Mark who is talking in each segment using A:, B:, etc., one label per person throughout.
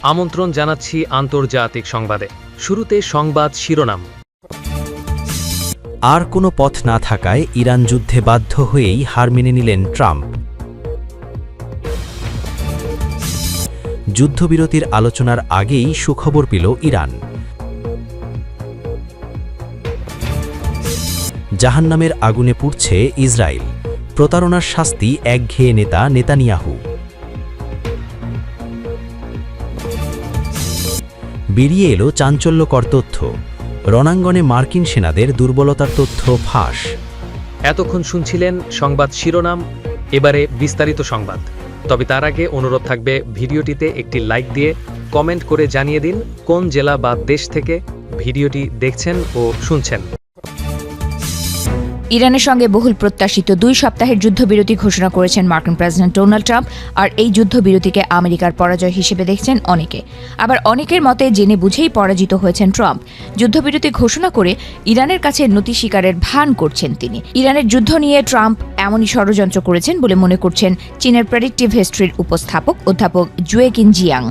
A: আমন্ত্রণ জানাচ্ছি আন্তর্জাতিক সংবাদে। শুরুতে সংবাদ শিরোনাম।
B: আর কোনো পথ না থাকায় ইরান যুদ্ধে বাধ্য হয়েই হার মেনে নিলেন ট্রাম্প। যুদ্ধবিরতির আলোচনার আগেই সুখবর পেল ইরান। জাহান্নামের আগুনে পুড়ছে ইসরায়েল, প্রতারণার শাস্তি একঘেয়ে নেতা নেতানিয়াহু। বেরিয়ে এলো চাঞ্চল্যকর তথ্য, রণাঙ্গনে মার্কিন সেনাদের দুর্বলতার তথ্য ফাঁস।
A: এতক্ষণ শুনছিলেন সংবাদ শিরোনাম, এবারে বিস্তারিত সংবাদ। তবে তার আগে অনুরোধ থাকবে ভিডিওটিতে একটি লাইক দিয়ে কমেন্ট করে জানিয়ে দিন কোন জেলা বা দেশ থেকে ভিডিওটি দেখছেন ও শুনছেন।
C: ইরানের সঙ্গে বহুল প্রত্যাশিত 2 সপ্তাহের যুদ্ধবিরতি ঘোষণা করেছেন মার্কিন প্রেসিডেন্ট ডোনাল্ড ট্রাম্প। আর এই যুদ্ধবিরতিকে আমেরিকার পরাজয় হিসেবে দেখছেন অনেকে, আবার অনেকের মতে জেনে বুঝেই পরাজিত হয়েছেন ট্রাম্প। যুদ্ধবিরতি ঘোষণা করে ইরানের কাছে নতি স্বীকারের ভান করছেন তিনি। ইরানের যুদ্ধ নিয়ে ট্রাম্প এমনই ষড়যন্ত্র করেছেন বলে মনে করছেন চীনের প্রেডিক্টিভ হিস্ট্রির উপস্থাপক অধ্যাপক জুয়েকিন জিয়াং।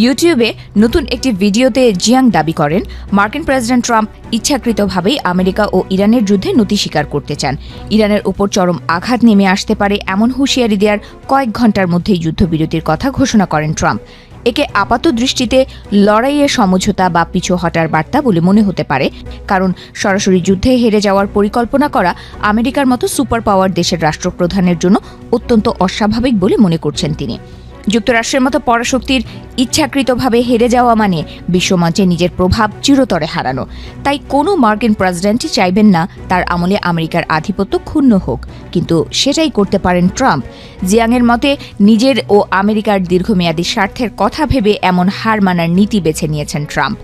C: ইউটিউবে নতুন একটি ভিডিওতে জিয়াং দাবি করেন, মার্কিন প্রেসিডেন্ট ট্রাম্প ইচ্ছাকৃতভাবেই আমেরিকা ও ইরানের যুদ্ধে নতি স্বীকার করতে চান। ইরানের উপর চরম আঘাত নেমে আসতে পারে এমন হুঁশিয়ারি দেওয়ার কয়েক ঘণ্টার মধ্যেই যুদ্ধবিরতির কথা ঘোষণা করেন ট্রাম্প। একে আপাত দৃষ্টিতে লড়াইয়ের সমঝোতা বা পিছু হটার বার্তা বলে মনে হতে পারে, কারণ সরাসরি যুদ্ধে হেরে যাওয়ার পরিকল্পনা করা আমেরিকার মতো সুপার পাওয়ার দেশের রাষ্ট্রপ্রধানের জন্য অত্যন্ত অস্বাভাবিক বলে মনে করছেন তিনি। যুক্তরাষ্ট্রের মতো পরাশক্তির ইচ্ছাকৃতভাবে হেরে যাওয়া মানে বিশ্বমঞ্চে নিজের প্রভাব চিরতরে হারানো। তাই কোনো মার্কিন প্রেসিডেন্টই চাইবেন না তার আমলে আমেরিকার আধিপত্য ক্ষুণ্ণ হোক, কিন্তু সেটাই করতে পারেন ট্রাম্প। জিয়াংয়ের মতে নিজের ও আমেরিকার দীর্ঘমেয়াদী স্বার্থের কথা ভেবে এমন হার মানার নীতি বেছে নিয়েছেন ট্রাম্প।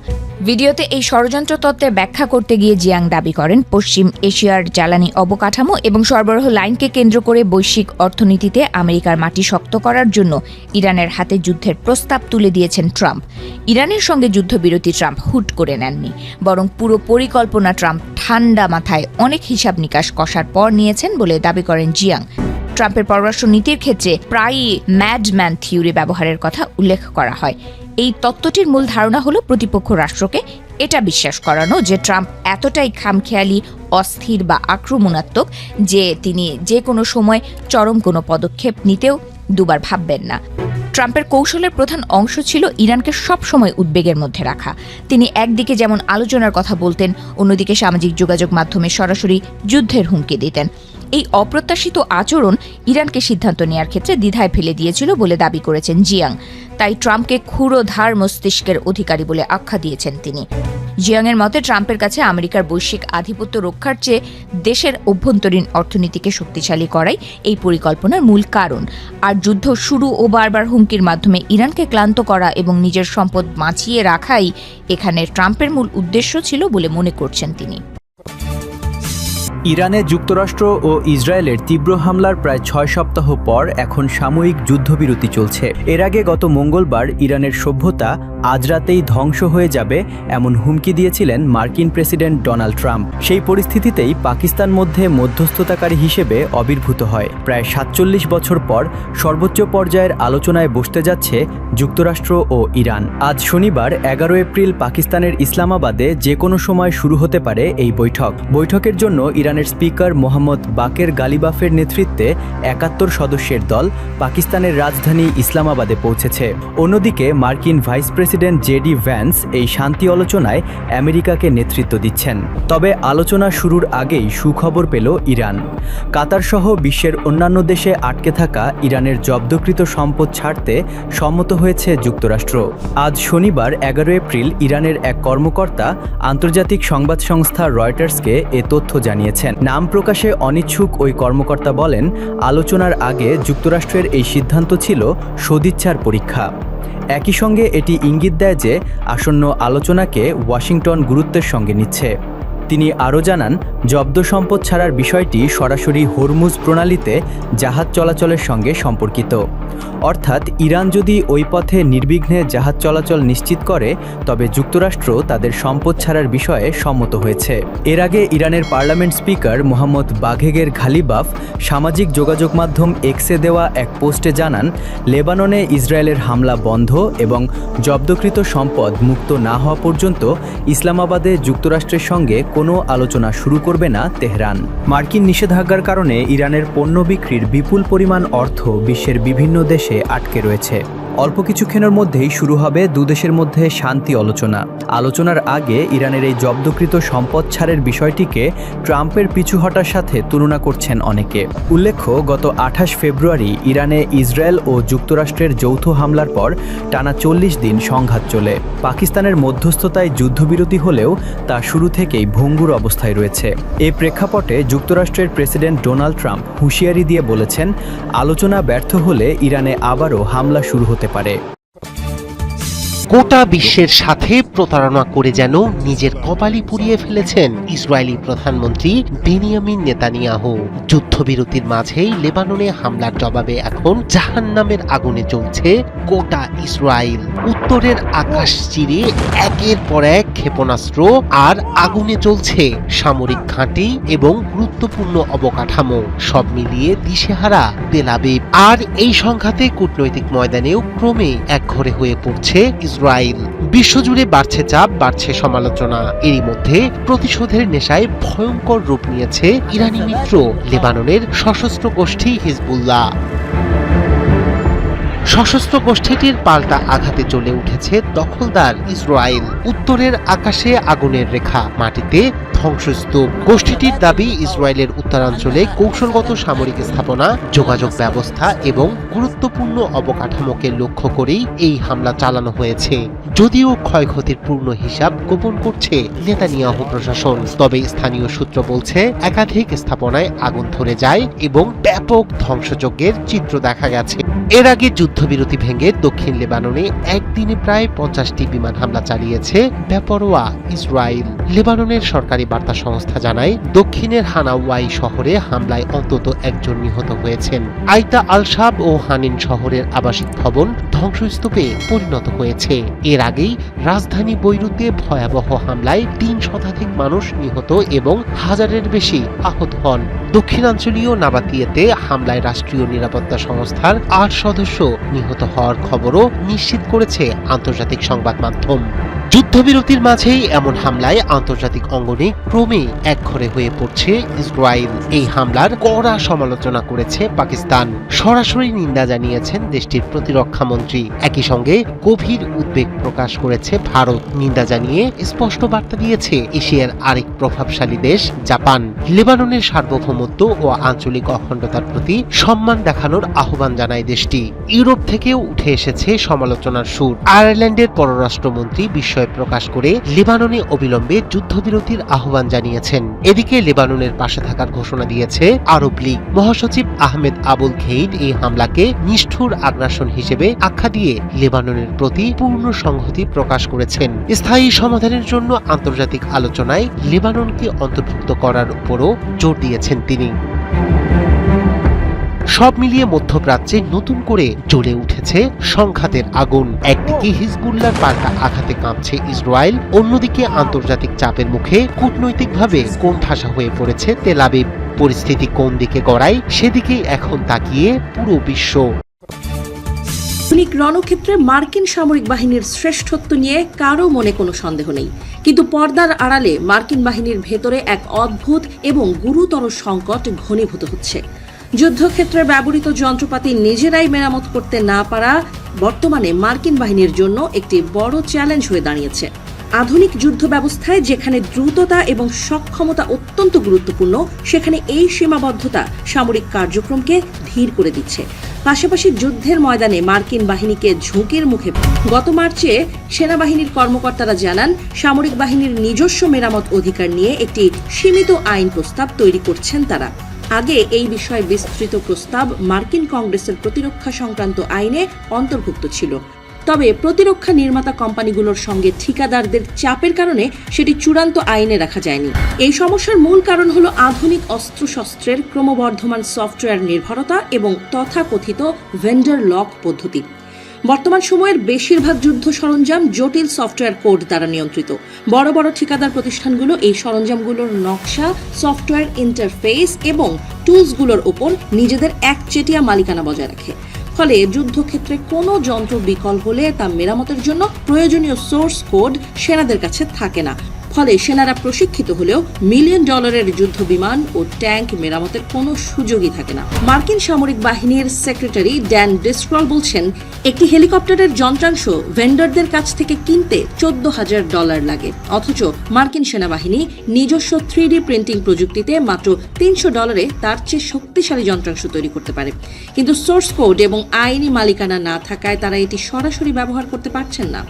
C: ভিডিওতে এই ষড়যন্ত্র তত্ত্বের ব্যাখ্যা করতে গিয়ে জিয়াং দাবি করেন, পশ্চিম এশিয়ার জ্বালানি অবকাঠামো এবং সরবরাহ লাইনকে কেন্দ্র করে বৈশ্বিক অর্থনীতিতে আমেরিকার মাটি শক্ত করার জন্য ইরানের হাতে যুদ্ধের প্রস্তাব তুলে দিয়েছেন ট্রাম্প। ইরানের সঙ্গে যুদ্ধবিরতি ট্রাম্প হুট করে নেননি, বরং পুরো পরিকল্পনা ট্রাম্প ঠান্ডা মাথায় অনেক হিসাব নিকাশ কষার পর নিয়েছেন বলে দাবি করেন জিয়াং। ট্রাম্পের পররাষ্ট্র নীতির ক্ষেত্রে প্রায়ই ম্যাডম্যান থিওরি ব্যবহারের কথা উল্লেখ করা হয়। এই তত্ত্বটির মূল ধারণা হলো প্রতিপক্ষ রাষ্ট্রকে এটা বিশ্বাস করানো যে ট্রাম্প এতটাই খামখেয়ালি, অস্থির বা আক্রমণাত্মক যে তিনি যে কোনো সময় চরম কোনো পদক্ষেপ নিতেও দুবার ভাববেন না। ট্রাম্পের কৌশলের প্রধান অংশ ছিল ইরানকে সবসময় উদ্বেগের মধ্যে রাখা। তিনি একদিকে যেমন আলোচনার কথা বলতেন, অন্যদিকে সামাজিক যোগাযোগ মাধ্যমে সরাসরি যুদ্ধের হুমকি দিতেন। এই অপ্রত্যাশিত আচরণ ইরানকে সিদ্ধান্ত নেওয়ার ক্ষেত্রে দ্বিধায় ফেলে দিয়েছিল বলে দাবি করেছেন জিয়াং। তাই ট্রাম্পকে ক্ষুরোধার মস্তিষ্কের অধিকারী বলে আখ্যা দিয়েছেন তিনি। জিয়াংয়ের মতে ট্রাম্পের কাছে আমেরিকার বৈশ্বিক আধিপত্য রক্ষার চেয়ে দেশের অভ্যন্তরীণ অর্থনীতিকে শক্তিশালী করাই এই পরিকল্পনার মূল কারণ। আর যুদ্ধ শুরু ও বারবার হুমকির মাধ্যমে ইরানকে ক্লান্ত করা এবং নিজের সম্পদ বাঁচিয়ে রাখাই এখানে ট্রাম্পের মূল উদ্দেশ্য ছিল বলে মনে করছেন তিনি।
D: ইরানে যুক্তরাষ্ট্র ও ইসরায়েলের তীব্র হামলার প্রায় 6 সপ্তাহ পর এখন সাময়িক যুদ্ধবিরতি চলছে। এর আগে গত মঙ্গলবার ইরানের সভ্যতা আজ রাতেই ধ্বংস হয়ে যাবে এমন হুমকি দিয়েছিলেন মার্কিন প্রেসিডেন্ট ডোনাল্ড ট্রাম্প। সেই পরিস্থিতিতেই পাকিস্তান মধ্যে মধ্যস্থতাকারী হিসেবে আবির্ভূত হয়। প্রায় 47 বছর পর সর্বোচ্চ পর্যায়ের আলোচনায় বসতে যাচ্ছে যুক্তরাষ্ট্র ও ইরান। আজ শনিবার 11 এপ্রিল পাকিস্তানের ইসলামাবাদে যে কোনো সময় শুরু হতে পারে এই বৈঠকের জন্য ইরানের স্পিকার মোহাম্মদ বাকের গালিবাফের নেতৃত্বে 71 সদস্যের দল পাকিস্তানের রাজধানী ইসলামাবাদে পৌঁছেছে। অন্যদিকে মার্কিন ভাইস প্রেসিডেন্ট জেডি ভ্যান্স এই শান্তি আলোচনায় আমেরিকাকে নেতৃত্ব দিচ্ছেন। তবে আলোচনা শুরুর আগেই সুখবর পেল ইরান। কাতার সহ বিশ্বের অন্যান্য দেশে আটকে থাকা ইরানের জব্দকৃত সম্পদ ছাড়তে সম্মত হয়েছে যুক্তরাষ্ট্র। আজ শনিবার 11 এপ্রিল ইরানের এক কর্মকর্তা আন্তর্জাতিক সংবাদ সংস্থা রয়টার্সকে এ তথ্য জানিয়েছেন। নাম প্রকাশে অনিচ্ছুক ওই কর্মকর্তা বলেন, আলোচনার আগে যুক্তরাষ্ট্রের এই সিদ্ধান্ত ছিল সদিচ্ছার পরীক্ষা। একই সঙ্গে এটি ইঙ্গিত দেয় যে আসন্ন আলোচনাকে ওয়াশিংটন গুরুত্বের সঙ্গে নিচ্ছে। তিনি আরও জানান, জব্দ সম্পদ ছাড়ার বিষয়টি সরাসরি হরমুজ প্রণালীতে জাহাজ চলাচলের সঙ্গে সম্পর্কিত। অর্থাৎ ইরান যদি ওই পথে নির্বিঘ্নে জাহাজ চলাচল নিশ্চিত করে, তবে যুক্তরাষ্ট্র তাদের সম্পদ ছাড়ার বিষয়ে সম্মত হয়েছে। এর আগে ইরানের পার্লামেন্ট স্পিকার মোহাম্মদ বাঘেগের ঘালিবাফ সামাজিক যোগাযোগ মাধ্যম এক্সে দেওয়া এক পোস্টে জানান, লেবাননে ইসরায়েলের হামলা বন্ধ এবং জব্দকৃত সম্পদ মুক্ত না হওয়া পর্যন্ত ইসলামাবাদে যুক্তরাষ্ট্রের সঙ্গে কোনো আলোচনা শুরু করবে না তেহরান। মার্কিন নিষেধাজ্ঞার কারণে ইরানের পণ্য বিক্রির বিপুল পরিমাণ অর্থ বিশ্বের বিভিন্ন দেশে আটকে রয়েছে। অল্প কিছুক্ষণের মধ্যেই শুরু হবে দুদেশের মধ্যে শান্তি আলোচনার আগে ইরানের এই জব্দকৃত সম্পদ ছাড়ের বিষয়টিকে ট্রাম্পের পিছু হটার সাথে তুলনা করছেন অনেকে। উল্লেখ্য, গত 28 ফেব্রুয়ারি ইরানে ইসরায়েল ও যুক্তরাষ্ট্রের যৌথ হামলার পর টানা 40 দিন সংঘাত চলে। পাকিস্তানের মধ্যস্থতায় যুদ্ধবিরতি হলেও তা শুরু থেকেই ভঙ্গুর অবস্থায় রয়েছে। এই প্রেক্ষাপটে যুক্তরাষ্ট্রের প্রেসিডেন্ট ডোনাল্ড ট্রাম্প হুঁশিয়ারি দিয়ে বলেছেন, আলোচনা ব্যর্থ হলে ইরানে আবারও হামলা শুরু হতে পারে।
E: গোটা বিশ্বের সাথে প্রতারণা করে যেন নিজের কপালই পুড়িয়ে ফেলেছেন ইসরায়েলি প্রধানমন্ত্রী বেনিয়ামিন নেতানিয়াহু। যুদ্ধবিরতির মাঝেই লেবাননে হামলার জবাবে এখন জাহান্নামের আগুনে জ্বলছে গোটা ইসরায়েল। উত্তরের আকাশ চিরে একের পর এক ক্ষেপণাস্ত্র আর আগুনে জ্বলছে সামরিক ঘাঁটি এবং গুরুত্বপূর্ণ অবকাঠামো। সব মিলিয়ে দিশেহারা তেল আবিব। আর এই সংঘাতে কূটনৈতিক ময়দানেও ক্রমে একঘরে হয়ে পড়ছে ইসরায়েল। বিশ্বজুড়ে বাড়ছে চাপ, বাড়ছে সমালোচনা। এরই মধ্যে প্রতিশোধের নেশায় ভয়ঙ্কর রূপ নিয়েছে ইরানি মিত্র লেবাননের সশস্ত্র গোষ্ঠী হিজবুল্লাহ। সশস্ত্র গোষ্ঠীটির পাল্টা আঘাতে জ্বলে উঠেছে দখলদার ইসরায়েল। উত্তরের আকাশে আগুনের রেখা, মাটিতে ধ্বংসস্তূপ। গোষ্ঠীটির দাবি, ইসরায়েলের উত্তরাঞ্চলে কৌশলগত সামরিক স্থাপনা, যোগাযোগ ব্যবস্থা এবং গুরুত্বপূর্ণ অবকাঠামোকে লক্ষ্য করেই এই হামলা চালানো হয়েছে। যদিও ক্ষয়ক্ষতির পূর্ণ হিসাব গোপন করছে নেতানিয়াহু প্রশাসন, তবে স্থানীয় সূত্র বলছে একাধিক স্থাপনায় আগুন ধরে যায় এবং ব্যাপক ধ্বংসযজ্ঞের চিত্র দেখা গেছে। এর আগে যুদ্ধবিরতি ভেঙে দক্ষিণ লেবাননে একদিনে প্রায় 50টি বিমান হামলা চালিয়েছে বেপরোয়া ইসরায়েল। লেবাননের সরকারি বার্তা সংস্থা জানায়, দক্ষিণের হানাওয়াই শহরে হামলায় অন্তত একজন নিহত হয়েছেন। আইতা আল-শাব ও হানিন শহরের আবাসিক ভবন ধ্বংসস্তূপে পরিণত হয়েছে। এর আগেই রাজধানী বৈরুতে ভয়াবহ হামলায় 3 শতাধিক মানুষ নিহত এবং হাজারের বেশি আহত হন। দক্ষিণাঞ্চলীয় নাবাতিয়েতে হামলায় রাষ্ট্রীয় নিরাপত্তা সংস্থার 8 সদস্য নিহত হওয়ার খবরও নিশ্চিত করেছে আন্তর্জাতিক সংবাদ মাধ্যম। যুদ্ধবিরতির মাঝেই এমন হামলায় আন্তর্জাতিক অঙ্গনে ক্রমে একঘরে হয়ে পড়ছে ইসরায়েল। এই হামলার কড়া সমালোচনা করেছে পাকিস্তান। সরাসরি নিন্দা জানিয়েছেন দেশটির প্রতিরক্ষা মন্ত্রী। একই সঙ্গে গভীর উদ্বেগ প্রকাশ করেছে ভারত। নিন্দা জানিয়ে স্পষ্ট বার্তা দিয়েছে এশিয়ার আরেক প্রভাবশালী দেশ জাপান। লেবাননের সার্বভৌমত্ব ও আঞ্চলিক অখণ্ডতার প্রতি সম্মান দেখানোর আহ্বান জানায় দেশটি। ইউরোপ থেকেও উঠে এসেছে সমালোচনার সুর। আয়ারল্যান্ডের পররাষ্ট্রমন্ত্রী বিস্ময় প্রকাশ করে লেবাননে অবিলম্বে যুদ্ধবিরতির আহ্বান জানিয়েছেন। এদিকে লেবাননের পাশে থাকার ঘোষণা দিয়েছে আরব লীগ। মহাসচিব আহমেদ আবুল ঘেইদ এই হামলাকে নিষ্ঠুর আগ্রাসন হিসেবে আখ্যা দিয়ে লেবাননের প্রতি পূর্ণ সংহতি প্রকাশ করেছেন। স্থায়ী সমাধানের জন্য আন্তর্জাতিক আলোচনায় লেবাননকে অন্তর্ভুক্ত করার উপরও জোর দিয়েছেন তিনি। সব মিলিয়ে মধ্যপ্রাচ্যে নতুন করে জ্বলে উঠেছে সংঘাতের আগুন। একদিকে হিজবুল্লাহর পাল্টা আঘাতে কাঁপছে ইসরায়েল, অন্যদিকে আন্তর্জাতিক চাপের মুখে কূটনৈতিকভাবে কোণঠাসা হয়ে পড়েছে তেল আবিব। পরিস্থিতি কোন দিকে গড়ায় সেদিকেই এখন তাকিয়ে পুরো বিশ্ব।
F: আধুনিক রণক্ষেত্রে মার্কিন সামরিক বাহিনীর শ্রেষ্ঠত্ব নিয়ে কারো মনে কোনো সন্দেহ নেই, কিন্তু পর্দার আড়ালে মার্কিন বাহিনীর ভেতরে এক অদ্ভুত এবং গুরুতর সংকট ঘনীভূত হচ্ছে। যুদ্ধক্ষেত্রে ব্যবহৃত যন্ত্রপাতি নিজেরাই মেরামত করতে না পারা বর্তমানে মার্কিন বাহিনীর জন্য একটি বড় চ্যালেঞ্জ হয়ে দাঁড়িয়েছে। আধুনিক যুদ্ধ ব্যবস্থায় যেখানে দ্রুততা এবং সক্ষমতা অত্যন্ত গুরুত্বপূর্ণ, সেখানে এই সীমাবদ্ধতা সামরিক কার্যক্রমকে ধীর করে দিচ্ছে। পাশাপাশি যুদ্ধের ময়দানে মার্কিন বাহিনীকে ঝুঁকির মুখে। গত মার্চে সেনাবাহিনীর কর্মকর্তারা জানান, সামরিক বাহিনীর নিজস্ব মেরামত অধিকার নিয়ে একটি সীমিত আইন প্রস্তাব তৈরি করছেন তারা। আগে এই বিষয়ে বিস্তৃত প্রস্তাব মার্কিন কংগ্রেসের প্রতিরক্ষা সংক্রান্ত আইনে অন্তর্ভুক্ত ছিল। তবে প্রতিরক্ষা নির্মাতা কোম্পানিগুলোর সঙ্গে ঠিকাদারদের চাপের কারণে সেটি চূড়ান্ত আইনে রাখা যায়নি। এই সমস্যার মূল কারণ হলো আধুনিক অস্ত্রশস্ত্রের ক্রমবর্ধমান সফটওয়্যার নির্ভরতা এবং তথাকথিত ভেন্ডর লক পদ্ধতি। বর্তমান সময়ের বেশিরভাগ যুদ্ধ সরঞ্জাম জটিল সফটওয়্যার কোড দ্বারা নিয়ন্ত্রিত। বড় বড় ঠিকাদার প্রতিষ্ঠানগুলো এই সরঞ্জামগুলোর নকশা, সফটওয়্যার ইন্টারফেস এবং টুলসগুলোর উপর নিজেদের একচেটিয়া মালিকানা বজায় রাখে। ফলে যুদ্ধক্ষেত্রে কোনো যন্ত্র বিকল হলে তা মেরামতের জন্য প্রয়োজনীয় সোর্স কোড সেনাদের কাছে থাকে না। ফলে সেনারা প্রশিক্ষিত হলেও $মিলিয়ন যুদ্ধ বিমান ও ট্যাঙ্ক মেরামতের কোনো সুযোগই থাকে না। মার্কিন সামরিক বাহিনীর সেক্রেটারি ড্যান ডিস্ক্রল বলছেন, একটি হেলিকপ্টারের যন্ত্রাংশ ভেন্ডরদের কাছ থেকে কিনতে $14,000 লাগে, অথচ মার্কিন সেনাবাহিনী নিজস্ব 3D প্রিন্টিং প্রযুক্তিতে মাত্র $300 তার চেয়ে শক্তিশালী যন্ত্রাংশ তৈরি করতে পারে। কিন্তু সোর্স কোড এবং আইনি মালিকানা না থাকায় তারা এটি সরাসরি ব্যবহার করতে পারছেন না।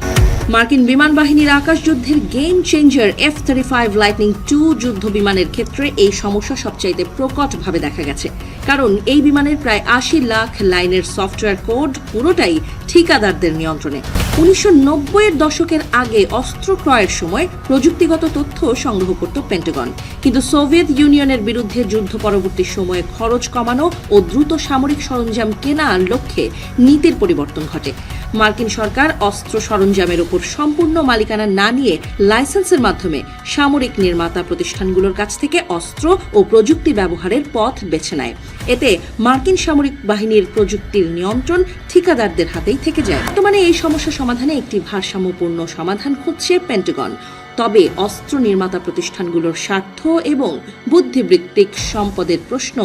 F: মার্কিন বিমান বাহিনীর আকাশ যুদ্ধের game changer F-35 lightning II যুদ্ধ বিমানের ক্ষেত্রে এই সমস্যা সবচাইতে প্রকটভাবে দেখা গেছে, কারণ এই বিমানের প্রায় 80 লাখ লাইনের সফটওয়্যার কোড পুরোটাই ঠিকাদারদের নিয়ন্ত্রণে। 1990-এর দশকের আগে অস্ত্র ক্রয়ের সময় প্রযুক্তিগত তথ্য সংগ্রহ করত পেন্টাগন, কিন্তু সোভিয়েত ইউনিয়নের বিরুদ্ধে যুদ্ধ পরবর্তী সময়ে খরচ কমানো ও দ্রুত সামরিক সরঞ্জাম কেনার লক্ষ্যে নীতির পরিবর্তন ঘটে। মার্কিন সরকার অস্ত্র সরঞ্জামের উপর সম্পূর্ণ মালিকানা না নিয়ে লাইসেন্সের মাধ্যমে সামরিক নির্মাতা প্রতিষ্ঠানগুলোর কাছ থেকে অস্ত্র ও প্রযুক্তি ব্যবহারের পথ বেছে নেয়। এতে মার্কিন সামরিক বাহিনীর প্রযুক্তির নিয়ন্ত্রণ ঠিকাদারদের হাতেই থেকে যায়। বর্তমানে এই সমস্যা সমাধানে একটি ভারসাম্যপূর্ণ সমাধান খুঁজছে পেন্টাগন। তবে অস্ত্র নির্মাতা প্রতিষ্ঠানগুলোর স্বার্থ এবং বুদ্ধিবৃত্তিক সম্পদের প্রশ্ন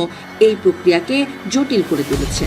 F: এই প্রক্রিয়াকে জটিল করে তুলেছে।